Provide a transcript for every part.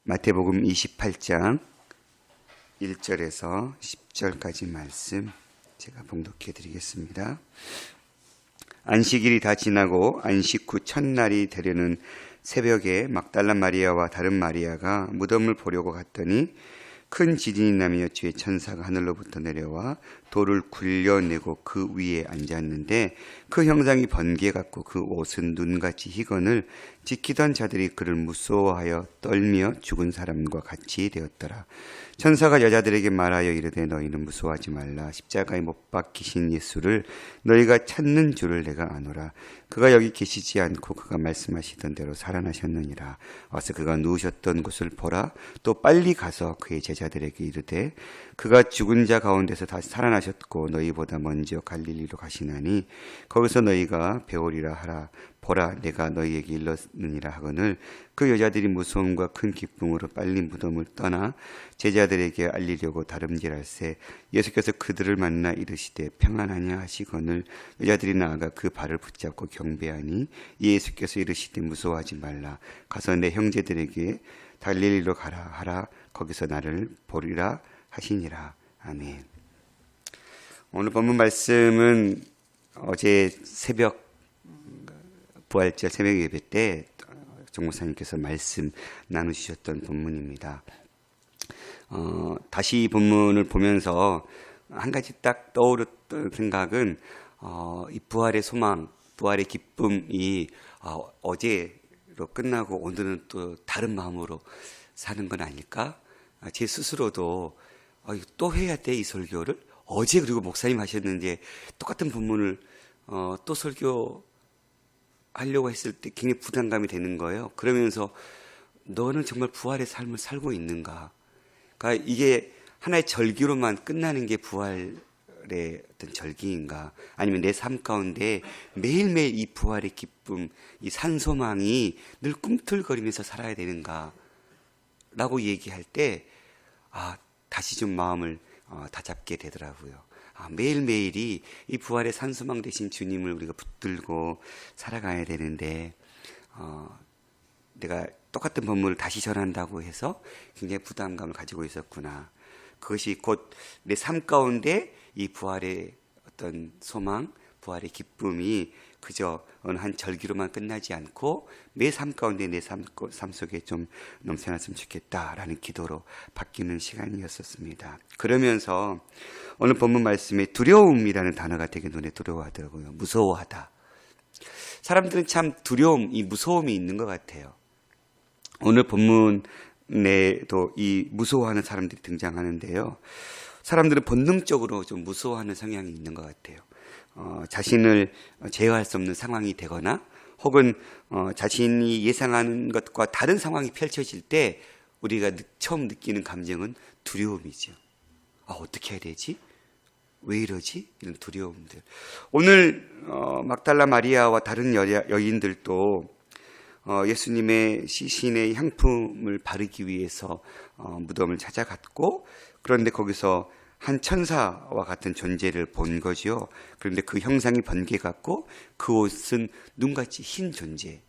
마태복음 28장 1절에서 10절까지 말씀 제가 봉독해 드리겠습니다. 안식일이 다 지나고 안식 후 첫날이 되려는 새벽에 막달라 마리아와 다른 마리아가 무덤을 보려고 갔더니 큰 지진이 나며 주의 천사가 하늘로부터 내려와 돌을 굴려내고 그 위에 앉았는데 그 형상이 번개 같고 그 옷은 눈같이 희건을 지키던 자들이 그를 무서워하여 떨며 죽은 사람과 같이 되었더라. 천사가 여자들에게 말하여 이르되 너희는 무서워하지 말라. 십자가에 못 박히신 예수를 너희가 찾는 줄을 내가 아노라. 그가 여기 계시지 않고 그가 말씀하시던 대로 살아나셨느니라. 와서 그가 누우셨던 곳을 보라. 또 빨리 가서 그의 제자들에게 이르되 그가 죽은 자 가운데서 다시 살아나셨고 너희보다 먼저 갈릴리로 가시나니 거기서 너희가 배우리라 하라. 보라, 내가 너희에게 일렀느니라 하거늘 그 여자들이 무서움과 큰 기쁨으로 빨리 무덤을 떠나 제자들에게 알리려고 다름질할새 예수께서 그들을 만나 이르시되 평안하냐 하시거늘 여자들이 나아가 그 발을 붙잡고 경배하니 예수께서 이르시되 무서워하지 말라. 가서 내 형제들에게 갈릴리로 가라 하라. 거기서 나를 보리라 하시니라. 아멘. 오늘 본문 말씀은 어제 새벽 부활절 새벽 예배 때 정 목사님께서 말씀 나누셨던 본문입니다. 다시 이 본문을 보면서 한 가지 딱 떠오르던 생각은 이 부활의 소망, 부활의 기쁨이 어제로 끝나고 오늘은 또 다른 마음으로 사는 건 아닐까? 제 스스로도 또 해야 돼, 이 설교를? 어제 그리고 목사님 하셨는데 똑같은 본문을 또 설교 하려고 했을 때 굉장히 부담감이 되는 거예요. 그러면서 너는 정말 부활의 삶을 살고 있는가? 그러니까 이게 하나의 절기로만 끝나는 게 부활의 어떤 절기인가? 아니면 내 삶 가운데 매일매일 이 부활의 기쁨, 이 산소망이 늘 꿈틀거리면서 살아야 되는가? 라고 얘기할 때 다시 좀 마음을 다잡게 되더라고요. 매일매일이 이 부활의 산소망 되신 주님을 우리가 붙들고 살아가야 되는데 내가 똑같은 본문을 다시 전한다고 해서 굉장히 부담감을 가지고 있었구나. 그것이 곧 내 삶 가운데 이 부활의 어떤 소망, 부활의 기쁨이 그저 어느 한 절기로만 끝나지 않고 내 삶 가운데 내 삶 속에 좀 넘쳐났으면 좋겠다라는 기도로 바뀌는 시간이었었습니다. 그러면서 오늘 본문 말씀에 두려움이라는 단어가 되게 눈에 들어오더라고요. 무서워하다. 사람들은 참 두려움, 이 무서움이 있는 것 같아요. 오늘 본문에도 이 무서워하는 사람들이 등장하는데요. 사람들은 본능적으로 좀 무서워하는 성향이 있는 것 같아요. 자신을 제어할 수 없는 상황이 되거나 혹은 자신이 예상하는 것과 다른 상황이 펼쳐질 때 우리가 처음 느끼는 감정은 두려움이죠. 어떻게 해야 되지? 왜 이러지? 이런 두려움들. 오늘 막달라 마리아와 다른 여인들도 예수님의 시신의 향품을 바르기 위해서 무덤을 찾아갔고 그런데 거기서 한 천사와 같은 존재를 본 거죠. 그런데 그 형상이 번개 같고 그 옷은 눈같이 흰 존재.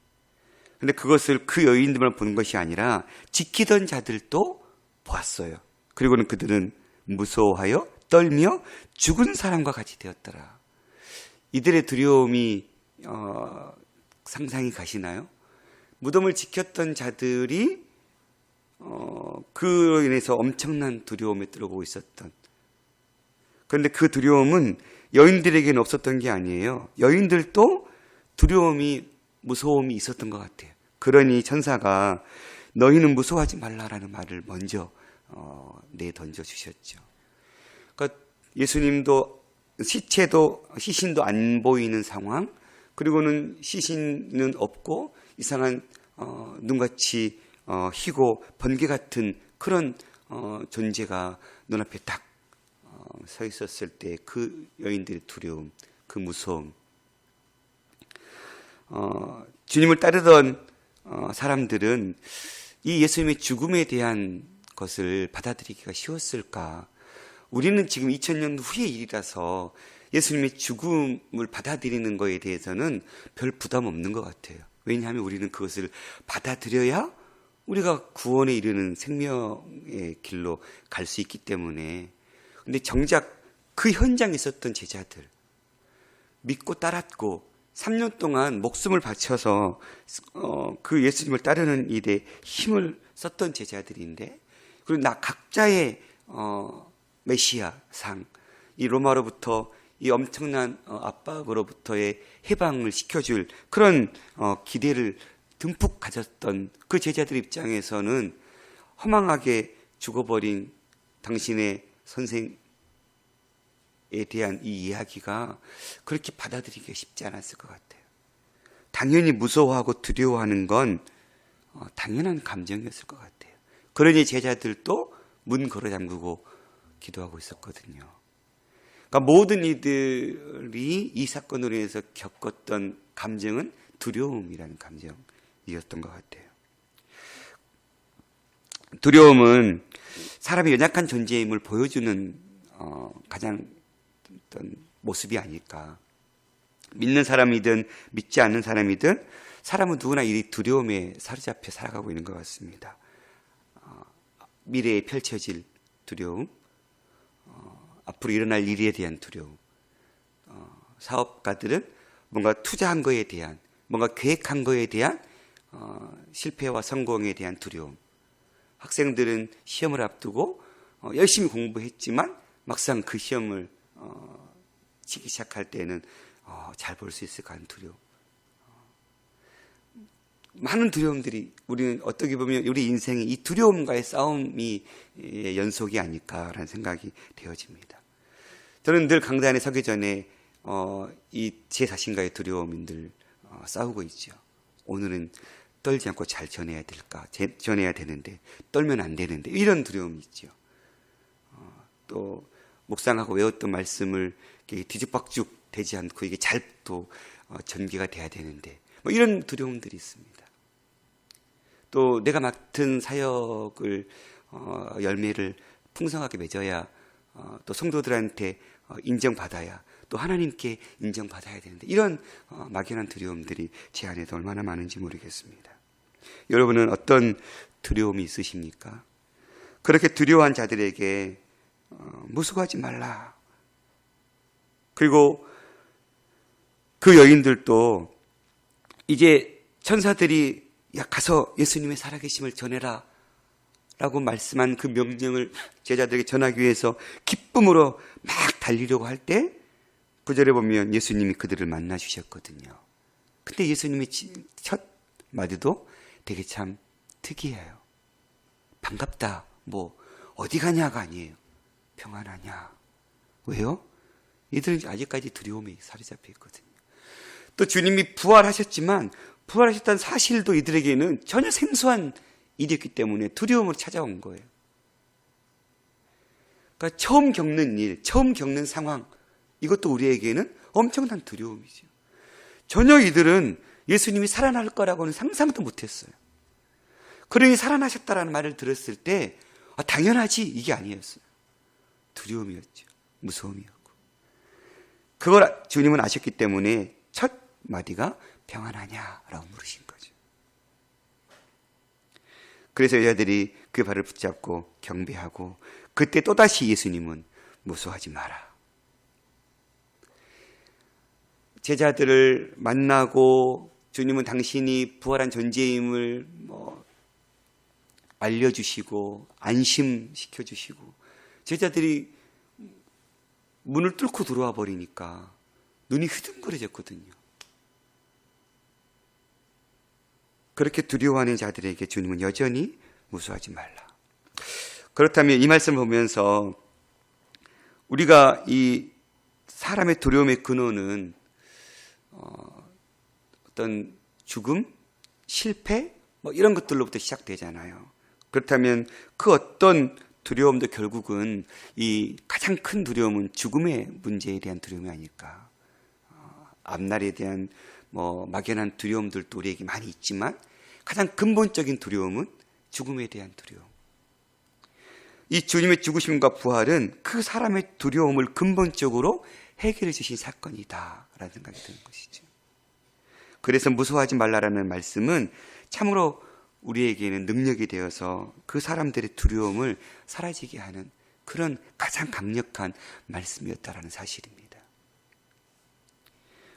그런데 그것을 그 여인들만 보는 것이 아니라 지키던 자들도 보았어요. 그리고는 그들은 무서워하여 떨며 죽은 사람과 같이 되었더라. 이들의 두려움이 상상이 가시나요? 무덤을 지켰던 자들이 그로 인해서 엄청난 두려움에 들어오고 있었던. 그런데 그 두려움은 여인들에게는 없었던 게 아니에요. 여인들도 두려움이, 무서움이 있었던 것 같아요. 그러니 천사가 너희는 무서워하지 말라라는 말을 먼저 내던져 주셨죠. 그러니까 예수님도 시신도 안 보이는 상황, 그리고는 시신은 없고 이상한 눈같이 희고 번개 같은 그런 존재가 눈앞에 딱 서 있었을 때 그 여인들의 두려움, 그 무서움. 주님을 따르던 사람들은 이 예수님의 죽음에 대한 것을 받아들이기가 쉬웠을까? 우리는 지금 2000년 후의 일이라서 예수님의 죽음을 받아들이는 것에 대해서는 별 부담 없는 것 같아요. 왜냐하면 우리는 그것을 받아들여야 우리가 구원에 이르는 생명의 길로 갈 수 있기 때문에. 근데 정작 그 현장에 있었던 제자들, 믿고 따랐고 3년 동안 목숨을 바쳐서 그 예수님을 따르는 일에 힘을 썼던 제자들인데, 그리고 각자의 메시아상, 이 로마로부터 이 엄청난 압박으로부터의 해방을 시켜줄 그런 기대를 듬뿍 가졌던 그 제자들 입장에서는 허망하게 죽어버린 당신의 선생에 대한 이 이야기가 그렇게 받아들이기가 쉽지 않았을 것 같아요. 당연히 무서워하고 두려워하는 건 당연한 감정이었을 것 같아요. 그러니 제자들도 문 걸어 잠그고 기도하고 있었거든요. 그러니까 모든 이들이 이 사건으로 인해서 겪었던 감정은 두려움이라는 감정이었던 것 같아요. 두려움은 사람의 연약한 존재임을 보여주는 가장 어떤 모습이 아닐까. 믿는 사람이든 믿지 않는 사람이든 사람은 누구나 이 두려움에 사로잡혀 살아가고 있는 것 같습니다. 미래에 펼쳐질 두려움, 앞으로 일어날 일에 대한 두려움, 사업가들은 뭔가 투자한 거에 대한, 뭔가 계획한 거에 대한 실패와 성공에 대한 두려움, 학생들은 시험을 앞두고 열심히 공부했지만 막상 그 시험을 치기 시작할 때는 잘 볼 수 있을까 하는 두려움. 많은 두려움들이, 우리는 어떻게 보면 우리 인생이 이 두려움과의 싸움이 연속이 아닐까라는 생각이 되어집니다. 저는 늘 강단에 서기 전에 제 자신과의 두려움들 싸우고 있죠. 오늘은 떨지 않고 잘 전해야 될까? 전해야 되는데 떨면 안 되는데, 이런 두려움이 있죠. 또 묵상하고 외웠던 말씀을 뒤죽박죽 되지 않고 이게 잘 또 전개가 돼야 되는데, 뭐 이런 두려움들이 있습니다. 또 내가 맡은 사역을 열매를 풍성하게 맺어야 또 성도들한테 인정받아야, 또 하나님께 인정받아야 되는데, 이런 막연한 두려움들이 제 안에도 얼마나 많은지 모르겠습니다. 여러분은 어떤 두려움이 있으십니까? 그렇게 두려워한 자들에게 무수하지 말라. 그리고 그 여인들도 이제 천사들이 가서 예수님의 살아계심을 전해라 라고 말씀한 그 명령을 제자들에게 전하기 위해서 기쁨으로 막 달리려고 할 때 9절에 보면 예수님이 그들을 만나 주셨거든요. 근데 예수님의 첫 마디도 되게 참 특이해요. 반갑다, 뭐 어디 가냐가 아니에요. 평안하냐. 왜요? 이들은 아직까지 두려움에 사로잡혀 있거든요. 또 주님이 부활하셨지만 부활하셨다는 사실도 이들에게는 전혀 생소한 일이었기 때문에 두려움으로 찾아온 거예요. 그러니까 처음 겪는 일, 처음 겪는 상황, 이것도 우리에게는 엄청난 두려움이죠. 전혀 이들은 예수님이 살아날 거라고는 상상도 못했어요. 그러니 살아나셨다라는 말을 들었을 때 당연하지, 이게 아니었어요. 두려움이었죠. 무서움이었고. 그걸 주님은 아셨기 때문에 첫 마디가 평안하냐라고 물으신 거죠. 그래서 여자들이 그 발을 붙잡고 경배하고, 그때 또다시 예수님은 무서워하지 마라. 제자들을 만나고 주님은 당신이 부활한 존재임을 알려주시고 안심시켜주시고, 제자들이 문을 뚫고 들어와 버리니까 눈이 휘둥그레졌거든요. 그렇게 두려워하는 자들에게 주님은 여전히 무서워하지 말라. 그렇다면 이 말씀을 보면서 우리가 이 사람의 두려움의 근원은 어떤 죽음, 실패, 이런 것들로부터 시작되잖아요. 그렇다면 그 어떤 두려움도 결국은 이 가장 큰 두려움은 죽음의 문제에 대한 두려움이 아닐까. 앞날에 대한 막연한 두려움들도 우리에게 많이 있지만 가장 근본적인 두려움은 죽음에 대한 두려움. 이 주님의 죽으심과 부활은 그 사람의 두려움을 근본적으로 해결해 주신 사건이다 라는 생각이 드는 것이죠. 그래서 무서워하지 말라라는 말씀은 참으로 우리에게는 능력이 되어서 그 사람들의 두려움을 사라지게 하는 그런 가장 강력한 말씀이었다라는 사실입니다.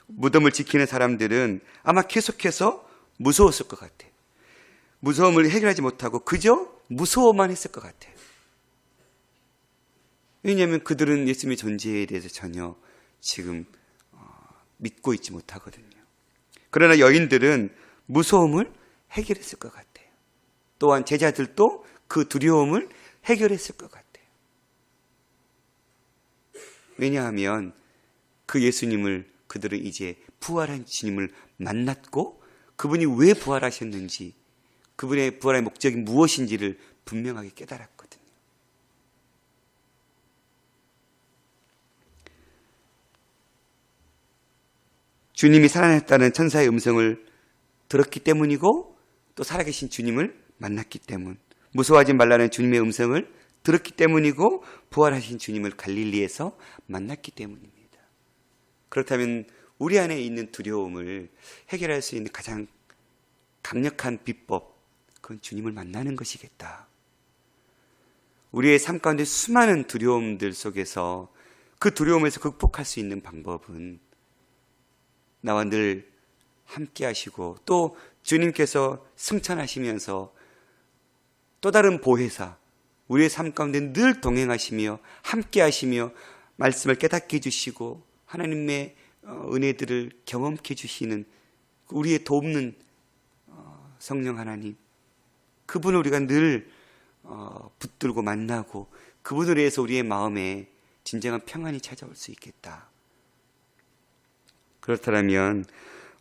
무덤을 지키는 사람들은 아마 계속해서 무서웠을 것 같아요. 무서움을 해결하지 못하고 그저 무서워만 했을 것 같아요. 왜냐하면 그들은 예수님의 존재에 대해서 전혀 지금 믿고 있지 못하거든요. 그러나 여인들은 무서움을 해결했을 것 같아요. 또한 제자들도 그 두려움을 해결했을 것 같아요. 왜냐하면 그 예수님을 그들은 이제 부활한 주님을 만났고 그분이 왜 부활하셨는지 그분의 부활의 목적이 무엇인지를 분명하게 깨달았거든요. 주님이 살아났다는 천사의 음성을 들었기 때문이고 또 살아계신 주님을 만났기 때문, 무서워하지 말라는 주님의 음성을 들었기 때문이고 부활하신 주님을 갈릴리에서 만났기 때문입니다. 그렇다면 우리 안에 있는 두려움을 해결할 수 있는 가장 강력한 비법, 그건 주님을 만나는 것이겠다. 우리의 삶 가운데 수많은 두려움들 속에서 그 두려움에서 극복할 수 있는 방법은 나와 늘 함께 하시고 또 주님께서 승천하시면서 또 다른 보혜사, 우리의 삶 가운데 늘 동행하시며 함께 하시며 말씀을 깨닫게 해주시고 하나님의 은혜들을 경험케 해주시는 우리의 돕는 성령 하나님, 그분을 우리가 늘 붙들고 만나고 그분을 위해서 우리의 마음에 진정한 평안이 찾아올 수 있겠다. 그렇다면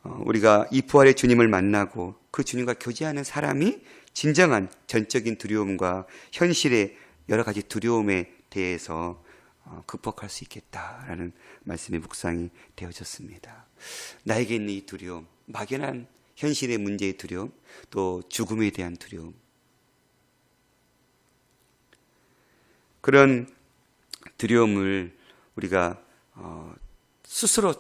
우리가 이 부활의 주님을 만나고 그 주님과 교제하는 사람이 진정한 전적인 두려움과 현실의 여러 가지 두려움에 대해서 극복할 수 있겠다라는 말씀의 묵상이 되어졌습니다. 나에게 있는 이 두려움, 막연한 현실의 문제의 두려움, 또 죽음에 대한 두려움, 그런 두려움을 우리가 스스로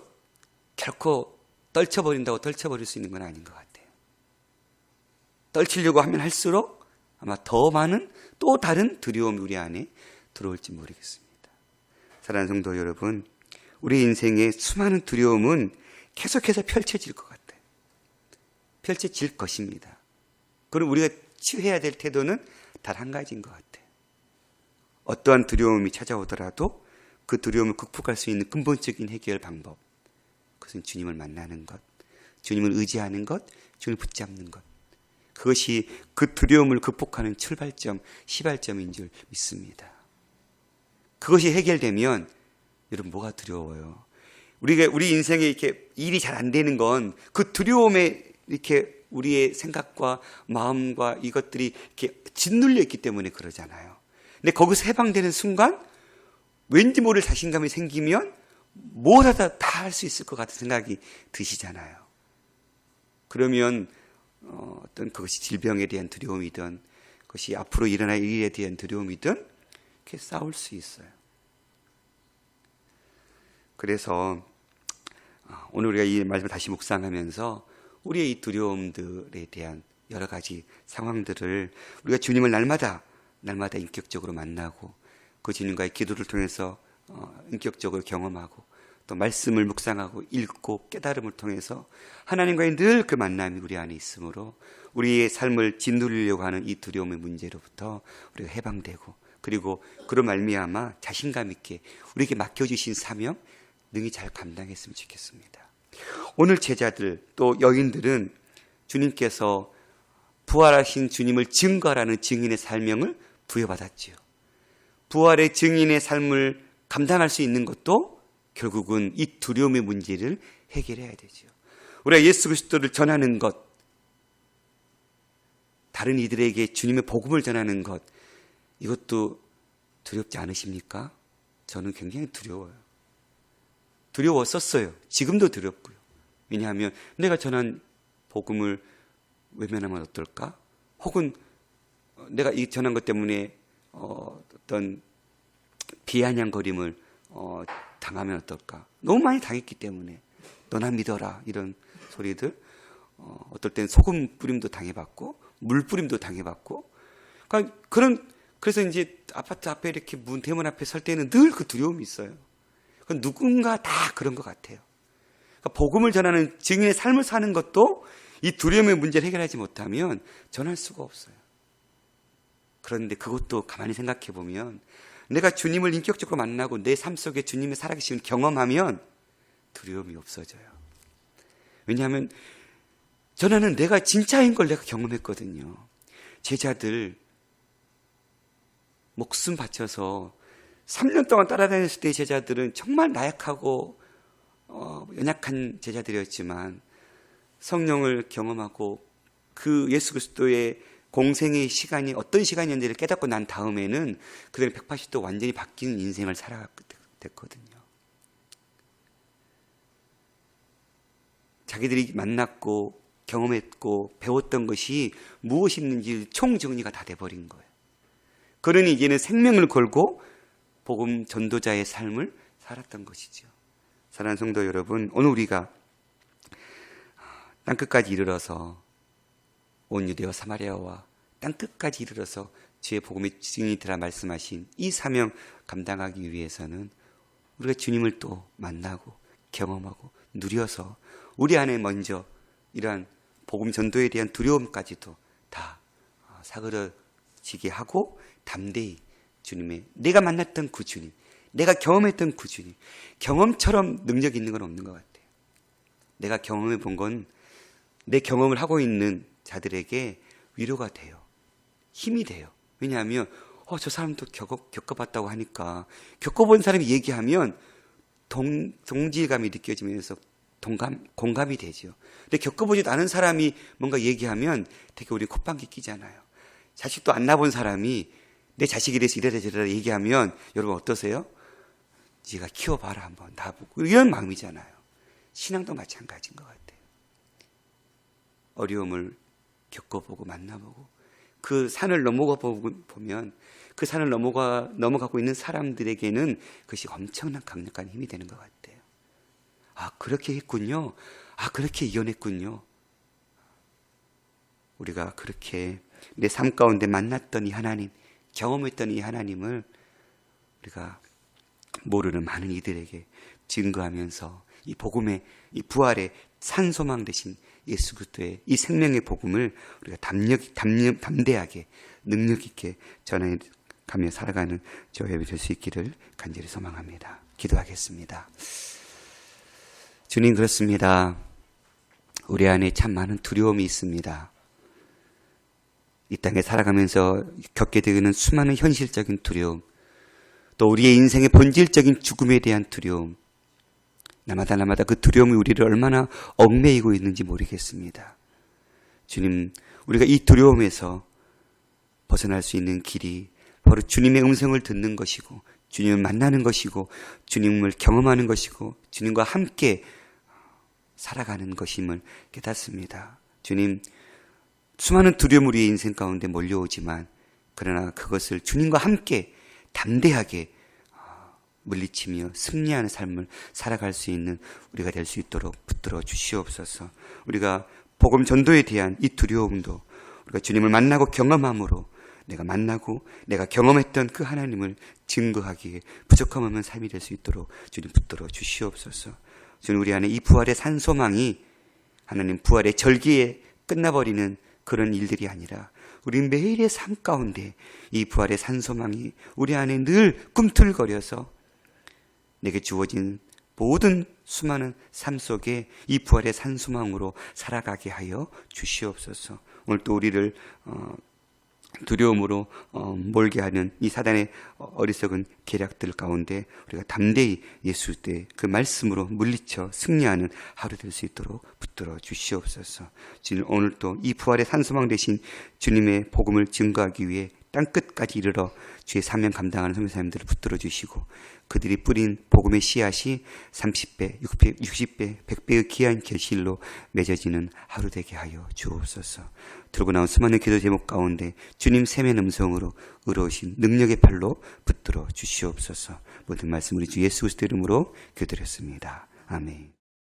결코 떨쳐버린다고 떨쳐버릴 수 있는 건 아닌 것 같아요. 떨치려고 하면 할수록 아마 더 많은 또 다른 두려움이 우리 안에 들어올지 모르겠습니다. 사랑하는 성도 여러분, 우리 인생의 수많은 두려움은 계속해서 펼쳐질 것 같아요. 펼쳐질 것입니다. 그럼 우리가 취해야 될 태도는 단 한 가지인 것 같아요. 어떠한 두려움이 찾아오더라도 그 두려움을 극복할 수 있는 근본적인 해결 방법, 그것은 주님을 만나는 것, 주님을 의지하는 것, 주님을 붙잡는 것, 그것이 그 두려움을 극복하는 출발점, 시발점인 줄 믿습니다. 그것이 해결되면 여러분 뭐가 두려워요? 우리 인생에 이렇게 일이 잘 안 되는 건 그 두려움에 이렇게 우리의 생각과 마음과 이것들이 이렇게 짓눌려 있기 때문에 그러잖아요. 근데 거기서 해방되는 순간 왠지 모를 자신감이 생기면 뭐라도 다 할 수 있을 것 같은 생각이 드시잖아요. 그러면 어떤 그것이 질병에 대한 두려움이든 그것이 앞으로 일어날 일에 대한 두려움이든 이렇게 싸울 수 있어요. 그래서 오늘 우리가 이 말씀을 다시 묵상하면서 우리의 이 두려움들에 대한 여러 가지 상황들을 우리가 주님을 날마다 인격적으로 만나고 그 주님과의 기도를 통해서 인격적으로 경험하고 또 말씀을 묵상하고 읽고 깨달음을 통해서 하나님과의 늘 그 만남이 우리 안에 있으므로 우리의 삶을 짓누리려고 하는 이 두려움의 문제로부터 우리가 해방되고 그리고 그로 말미암아 자신감 있게 우리에게 맡겨주신 사명 능히 잘 감당했으면 좋겠습니다. 오늘 제자들 또 여인들은 주님께서 부활하신 주님을 증거하라는 증인의 사명을 부여받았지요. 부활의 증인의 삶을 감당할 수 있는 것도 결국은 이 두려움의 문제를 해결해야 되죠. 우리가 예수 그리스도를 전하는 것, 다른 이들에게 주님의 복음을 전하는 것, 이것도 두렵지 않으십니까? 저는 굉장히 두려워요. 두려웠었어요. 지금도 두렵고요. 왜냐하면 내가 전한 복음을 외면하면 어떨까? 혹은 내가 이 전한 것 때문에 어떤 비아냥거림을 당하면 어떨까? 너무 많이 당했기 때문에 너나 믿어라 이런 소리들, 어떨 땐 소금 뿌림도 당해봤고 물뿌림도 당해봤고, 그러니까 그래서 이제 아파트 앞에 이렇게 대문 앞에 설 때는 늘 그 두려움이 있어요. 누군가 다 그런 것 같아요. 그러니까 복음을 전하는 증인의 삶을 사는 것도 이 두려움의 문제를 해결하지 못하면 전할 수가 없어요. 그런데 그것도 가만히 생각해 보면 내가 주님을 인격적으로 만나고 내 삶 속에 주님의 살아계심을 경험하면 두려움이 없어져요. 왜냐하면 전하는 내가 진짜인 걸 내가 경험했거든요. 제자들 목숨 바쳐서 3년 동안 따라다녔을 때 제자들은 정말 나약하고 연약한 제자들이었지만 성령을 경험하고 그 예수 그리스도의 공생의 시간이 어떤 시간이었는지를 깨닫고 난 다음에는 그들은 180도 완전히 바뀐 인생을 살아갔거든요. 자기들이 만났고 경험했고 배웠던 것이 무엇이 있는지 총정리가 다 돼버린 거예요. 그러니 이제는 생명을 걸고 복음 전도자의 삶을 살았던 것이죠. 사랑하는 성도 여러분, 오늘 우리가 땅끝까지 이르러서 온 유대와 사마리아와 땅끝까지 이르러서 주의 복음의 증인이 되라 말씀하신 이 사명 감당하기 위해서는 우리가 주님을 또 만나고 경험하고 누려서 우리 안에 먼저 이러한 복음 전도에 대한 두려움까지도 다 사그러지게 하고 담대히 주님의 내가 만났던 그 주님, 내가 경험했던 그 주님, 경험처럼 능력이 있는 건 없는 것 같아요. 내가 경험해 본 건 내 경험을 하고 있는 자들에게 위로가 돼요. 힘이 돼요. 왜냐하면 저 사람도 겪어봤다고 하니까 겪어본 사람이 얘기하면 동질감이 느껴지면서 공감이 되죠. 근데 겪어보지도 않은 사람이 뭔가 얘기하면 되게 우리 콧방귀 끼잖아요. 자식도 안 낳아본 사람이 내 자식에 대해서 이래라 저래라 얘기하면 여러분 어떠세요? 네가 키워봐라 한번 나보고 이런 마음이잖아요. 신앙도 마찬가지인 것 같아요. 어려움을 겪어보고 만나보고 그 산을 넘어가 보면 그 산을 넘어가고 있는 사람들에게는 그것이 엄청난 강력한 힘이 되는 것 같아요. 그렇게 했군요. 그렇게 이겨냈군요. 우리가 그렇게 내 삶 가운데 만났던 이 하나님, 경험했던 이 하나님을 우리가 모르는 많은 이들에게 증거하면서 이 복음의 이 부활의 산소망 되신 예수 그리스도의 이 생명의 복음을 우리가 담대하게 능력 있게 전해가며 살아가는 저와 여러분이 될 수 있기를 간절히 소망합니다. 기도하겠습니다. 주님, 그렇습니다. 우리 안에 참 많은 두려움이 있습니다. 이 땅에 살아가면서 겪게 되는 수많은 현실적인 두려움, 또 우리의 인생의 본질적인 죽음에 대한 두려움, 날마다 그 두려움이 우리를 얼마나 얽매이고 있는지 모르겠습니다. 주님, 우리가 이 두려움에서 벗어날 수 있는 길이 바로 주님의 음성을 듣는 것이고 주님을 만나는 것이고 주님을 경험하는 것이고 주님과 함께 살아가는 것임을 깨닫습니다. 주님, 수많은 두려움 우리의 인생 가운데 몰려오지만 그러나 그것을 주님과 함께 담대하게 물리치며 승리하는 삶을 살아갈 수 있는 우리가 될 수 있도록 붙들어 주시옵소서. 우리가 복음 전도에 대한 이 두려움도 우리가 주님을 만나고 경험함으로 내가 만나고 내가 경험했던 그 하나님을 증거하기에 부족함 없는 삶이 될 수 있도록 주님 붙들어 주시옵소서. 주님, 우리 안에 이 부활의 산소망이 하나님 부활의 절기에 끝나버리는 그런 일들이 아니라 우리 매일의 삶 가운데 이 부활의 산소망이 우리 안에 늘 꿈틀거려서 내게 주어진 모든 수많은 삶 속에 이 부활의 산소망으로 살아가게 하여 주시옵소서. 오늘 또 우리를 두려움으로 몰게 하는 이 사단의 어리석은 계략들 가운데 우리가 담대히 예수의 그 말씀으로 물리쳐 승리하는 하루 될 수 있도록 붙들어 주시옵소서. 주님, 오늘 또 이 부활의 산소망 되신 주님의 복음을 증거하기 위해 땅끝까지 이르러 주의 사명 감당하는 선교사님들을 붙들어 주시고 그들이 뿌린 복음의 씨앗이 30배, 60배, 100배의 귀한 결실로 맺어지는 하루 되게 하여 주옵소서. 들고 나온 수많은 기도 제목 가운데 주님 세면 음성으로 의로우신 능력의 팔로 붙들어 주시옵소서. 모든 말씀 우리 주 예수 그리스도 이름으로 기도드렸습니다. 아멘.